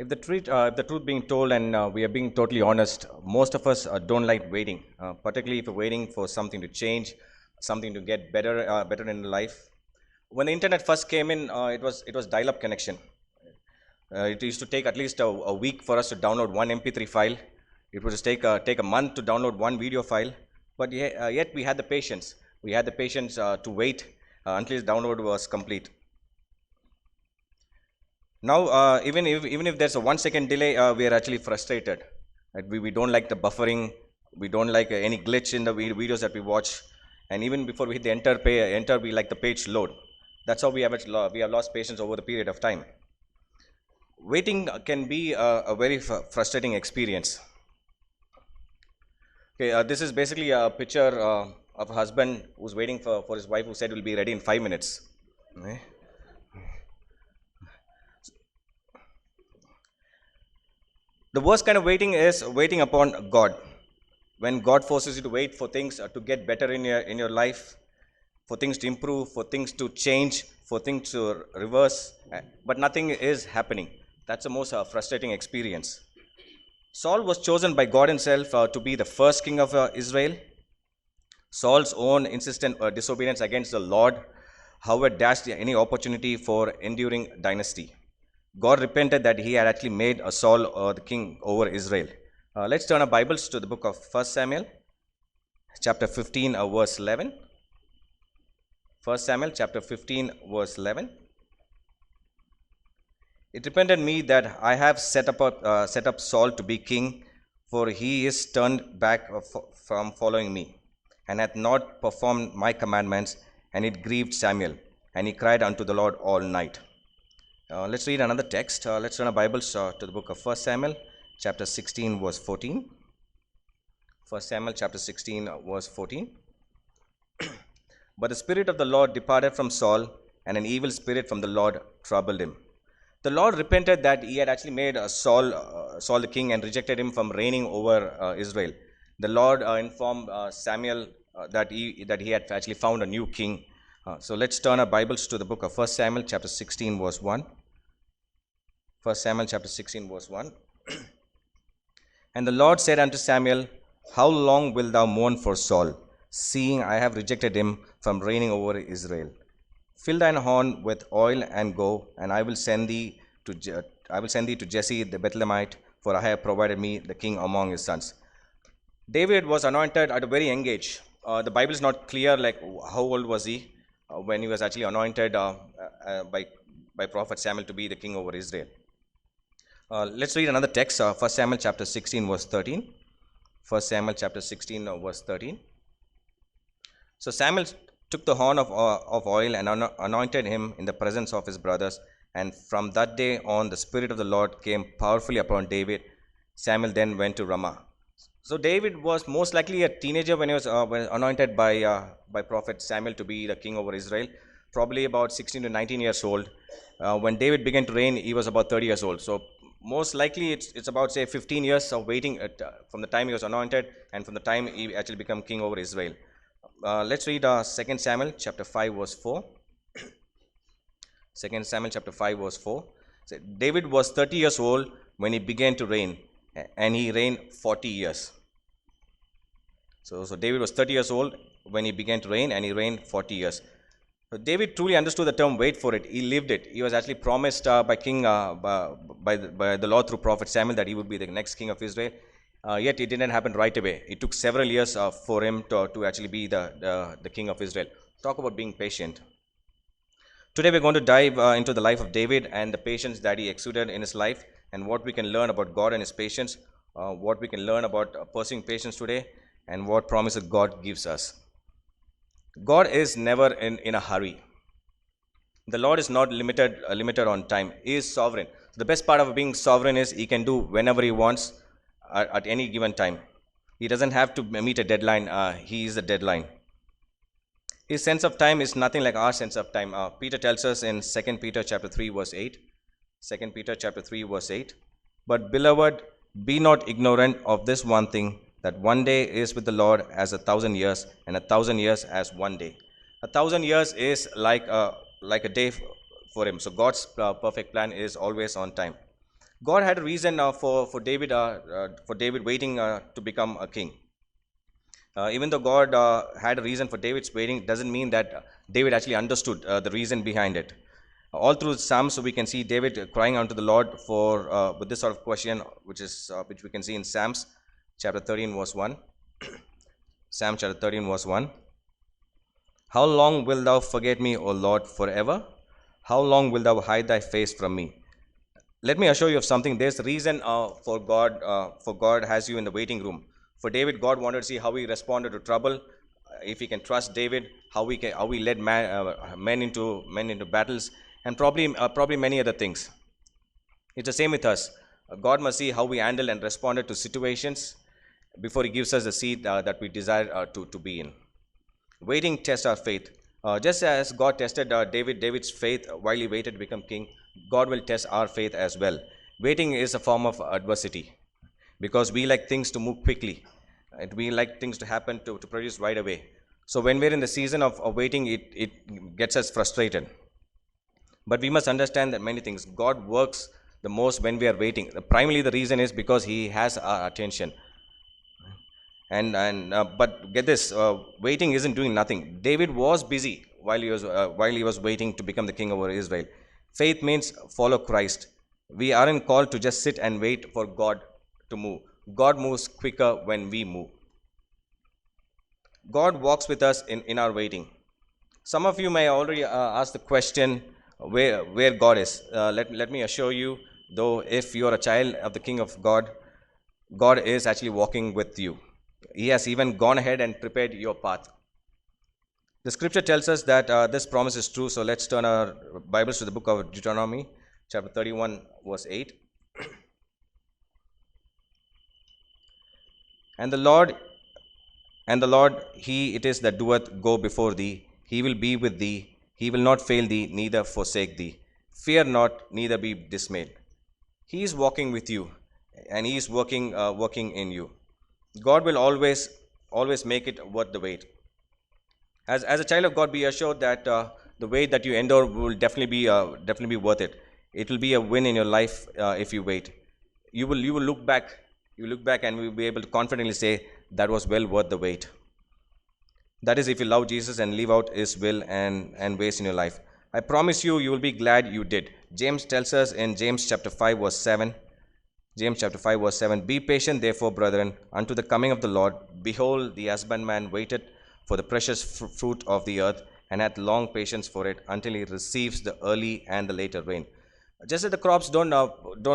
If the truth being told, and we are being totally honest, most of us don't like waiting, particularly if we're waiting for something to change, something to get better in life. When the internet first came in, it was dial-up connection. It used to take at least a week for us to download one MP3 file. It would just take a month to download one video file. But yet we had the patience. We had the patience to wait until the download was complete. Now, even if there's a 1 second delay, we are actually frustrated. Right? We don't like the buffering. We don't like any glitch in the videos that we watch. And even before we hit the enter, we like the page load. That's how we have lost patience over the period of time. Waiting can be a very frustrating experience. Okay, this is basically a picture of a husband who's waiting for his wife, who said will be ready in 5 minutes. Okay. The worst kind of waiting is waiting upon God. When God forces you to wait for things to get better in your life, for things to improve, for things to change, for things to reverse, but nothing is happening. That's the most frustrating experience. Saul was chosen by God Himself to be the first king of Israel. Saul's own insistent disobedience against the Lord, however, dashed any opportunity for enduring dynasty. God repented that He had actually made Saul the king over Israel. Let's turn our Bibles to the book of 1 Samuel, chapter 15, verse 11. 1 Samuel, chapter 15, verse 11. It repented me that I have set up Saul to be king, for he is turned back from following me, and hath not performed my commandments, and it grieved Samuel, and he cried unto the Lord all night. Let's read another text. Let's turn our Bibles to the book of 1 Samuel, chapter 16, verse 14. 1 Samuel, chapter 16, verse 14. But the Spirit of the Lord departed from Saul, and an evil spirit from the Lord troubled him. The Lord repented that He had actually made Saul the king and rejected him from reigning over Israel. The Lord informed Samuel that he had actually found a new king. So let's turn our Bibles to the book of 1 Samuel, chapter 16, verse 1. 1 Samuel, chapter 16, verse 1. And the Lord said unto Samuel, How long wilt thou mourn for Saul, seeing I have rejected him from reigning over Israel? Fill thine horn with oil and go, and I will send thee to Jesse the Bethlehemite, for I have provided me the king among his sons. David was anointed at a very young age. The Bible is not clear like how old was he when he was actually anointed by prophet Samuel to be the king over Israel. Let's read another text, 1 Samuel chapter 16, verse 13. 1 Samuel chapter 16, verse 13. So Samuel took the horn of oil and anointed him in the presence of his brothers. And from that day on, the Spirit of the Lord came powerfully upon David. Samuel then went to Ramah. So David was most likely a teenager when he was anointed by prophet Samuel to be the king over Israel. Probably about 16 to 19 years old. When David began to reign, he was about 30 years old. So most likely it's about say 15 years of waiting from the time he was anointed and from the time he actually became king over Israel. Let's read 2 Samuel chapter 5 verse 4. 2 Samuel chapter 5 verse 4. So David was 30 years old when he began to reign, and he reigned 40 years. So David was 30 years old when he began to reign, and he reigned 40 years. So David truly understood the term wait for it. He lived it. He was actually promised by the Lord through prophet Samuel that he would be the next king of Israel. Yet it didn't happen right away. It took several years for him to actually be the king of Israel. Talk about being patient. Today we're going to dive into the life of David and the patience that he exuded in his life, and what we can learn about God and His patience, what we can learn about pursuing patience today, and what promises God gives us. God is never in a hurry. The Lord is not limited on time. He is sovereign. The best part of being sovereign is He can do whenever He wants at any given time. He doesn't have to meet a deadline. He is the deadline. His sense of time is nothing like our sense of time. Peter tells us in 2 Peter chapter 3 verse 8. 2 Peter chapter 3 verse 8. But beloved, be not ignorant of this one thing, that one day is with the Lord as 1,000 years, and 1,000 years as one day. 1,000 years is like a day for Him. So God's perfect plan is always on time. God had a reason for David waiting to become a king. Even though God had a reason for David's waiting, doesn't mean that David actually understood the reason behind it. All through Psalms, we can see David crying unto the Lord for with this sort of question, which we can see in Psalms chapter 13, verse 1. Psalm chapter 13, verse 1. How long wilt thou forget me, O Lord, forever? How long wilt thou hide thy face from me? Let me assure you of something. There's a reason for God has you in the waiting room. For David, God wanted to see how he responded to trouble, if he can trust David, how he led men into battles, and probably many other things. It's the same with us. God must see how we handle and responded to situations before he gives us the seat that we desire to be in. Waiting tests our faith. Just as God tested David's faith while he waited to become king, God will test our faith as well. Waiting is a form of adversity because we like things to move quickly. And we like things to happen to produce right away. So when we're in the season of waiting, it gets us frustrated. But we must understand that many things. God works the most when we are waiting. Primarily, the reason is because He has our attention. But get this, waiting isn't doing nothing. David was busy while he was waiting to become the king over Israel. Faith means follow Christ. We aren't called to just sit and wait for God to move. God moves quicker when we move. God walks with us in our waiting. Some of you may already ask the question where God is. Let me assure you, though, if you are a child of the King of God, God is actually walking with you. He has even gone ahead and prepared your path. The scripture tells us that this promise is true, so let's turn our Bibles to the book of Deuteronomy, chapter 31, verse 8. And the Lord, He it is that doeth go before thee. He will be with thee. He will not fail thee, neither forsake thee. Fear not, neither be dismayed. He is walking with you, and He is working in you. God will always make it worth the wait. As a child of God, be assured that the wait that you endure will definitely be worth it. It will be a win in your life if you wait. You will look back. You look back and will be able to confidently say that was well worth the wait. That is, if you love Jesus and live out His will and ways in your life. I promise you, you will be glad you did. James tells us in James chapter 5, verse 7. James chapter 5, verse 7. Be patient, therefore, brethren, unto the coming of the Lord. Behold, the husbandman waited for the precious fruit of the earth, and hath long patience for it, until he receives the early and the later rain. Just as the crops don't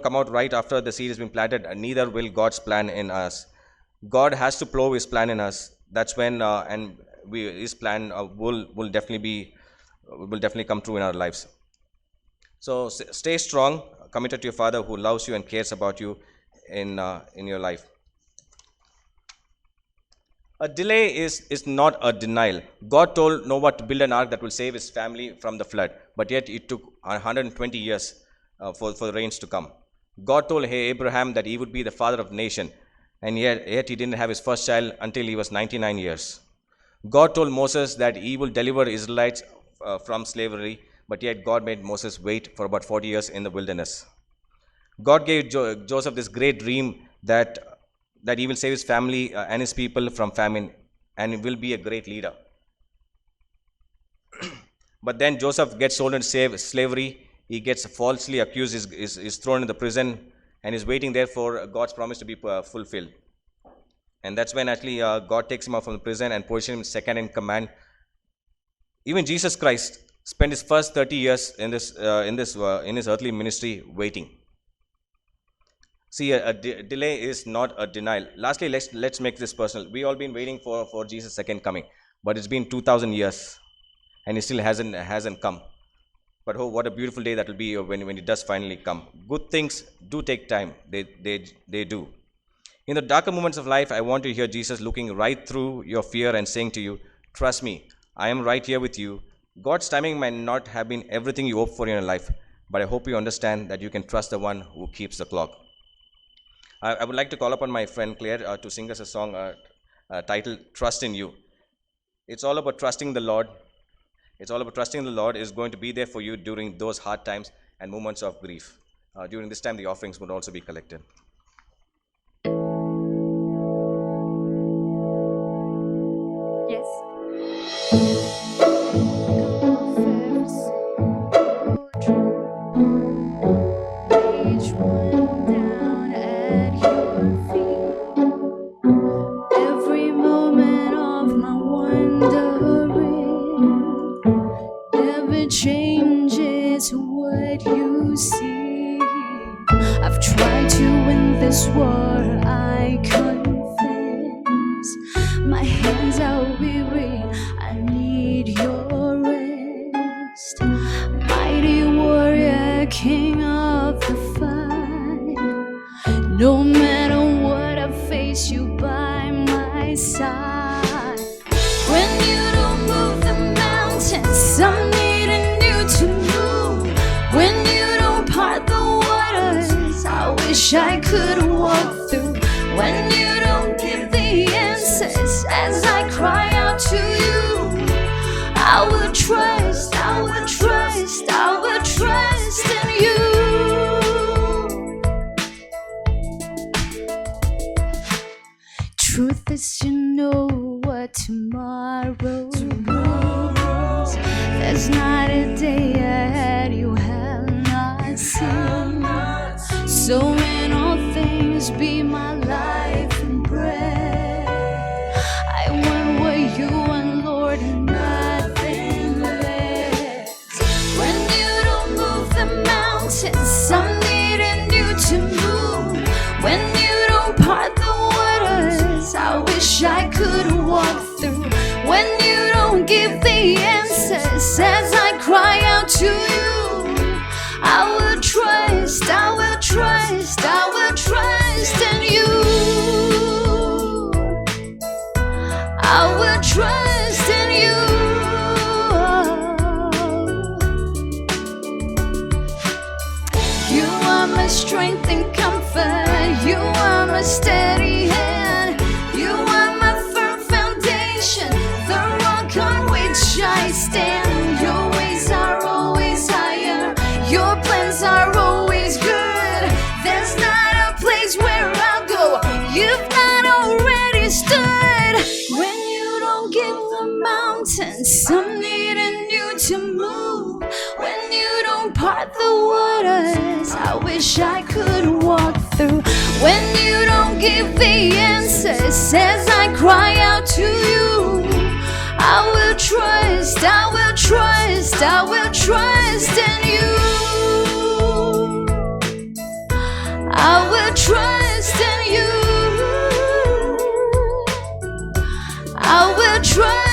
come out right after the seed has been planted, neither will God's plan in us. God has to plow His plan in us. That's when His plan will definitely come true in our lives. So stay strong, committed to your Father who loves you and cares about you in your life. A delay is not a denial. God told Noah to build an ark that will save his family from the flood, but yet it took 120 years for the rains to come. God told Abraham that he would be the father of the nation, and yet he didn't have his first child until he was 99 years. God told Moses that he will deliver Israelites from slavery, but yet God made Moses wait for about 40 years in the wilderness. God gave Joseph this great dream that he will save his family and his people from famine, and he will be a great leader. But then Joseph gets sold into slavery. He gets falsely accused, is thrown in the prison, and is waiting there for God's promise to be fulfilled. And that's when actually God takes him out from the prison and positions him second in command. Even Jesus Christ spent his first 30 years in his earthly ministry waiting. See, a delay is not a denial. Lastly, let's make this personal. We all been waiting for Jesus' second coming, but it's been 2,000 years, and He still hasn't come. But oh, what a beautiful day that will be when it does finally come. Good things do take time. They do. In the darker moments of life, I want to hear Jesus looking right through your fear and saying to you, "Trust me, I am right here with you." God's timing might not have been everything you hope for in your life, but I hope you understand that you can trust the one who keeps the clock. I would like to call upon my friend Claire to sing us a song titled Trust in You. It's all about trusting the Lord. It's all about trusting the Lord is going to be there for you during those hard times and moments of grief. During this time, the offerings would also be collected. Yes. Each one down at your feet. Every moment of my wandering never changes what you see. I've tried to win this war, I confess. My hands are weary, I need your rest. Mighty warrior, king of the fight. No matter what, I face you by my side. When you don't move the mountains, I'm needing you to move. When you don't part the waters, I wish I could walk through. When you don't give the answers as I cry out to you, I will trust, I will trust, I will trust in you. Truth is, you know what tomorrow brings. There's not a day ahead you have not seen. So in all things, be my life and bread. I want what you want, Lord, and nothing less. When you don't move the mountains, I'm needing you to move. When you don't part the waters, I wish I could walk through. When you don't give the answers as I cry out to you, I will trust, I will trust, I will trust in you. I will trust in you. You are my strength and comfort. You are my steady hand. You are my firm foundation, the rock on which I stand. Your ways are always higher. Your plans are always good. There's not a place where I'll go you've not already stood. When you don't give the mountains, I'm needing you to move. When you don't part the waters, I wish I could walk through. When you don't give the answers as I cry out to you, I will trust, I will trust, I will trust in you. I will trust in you. I will trust.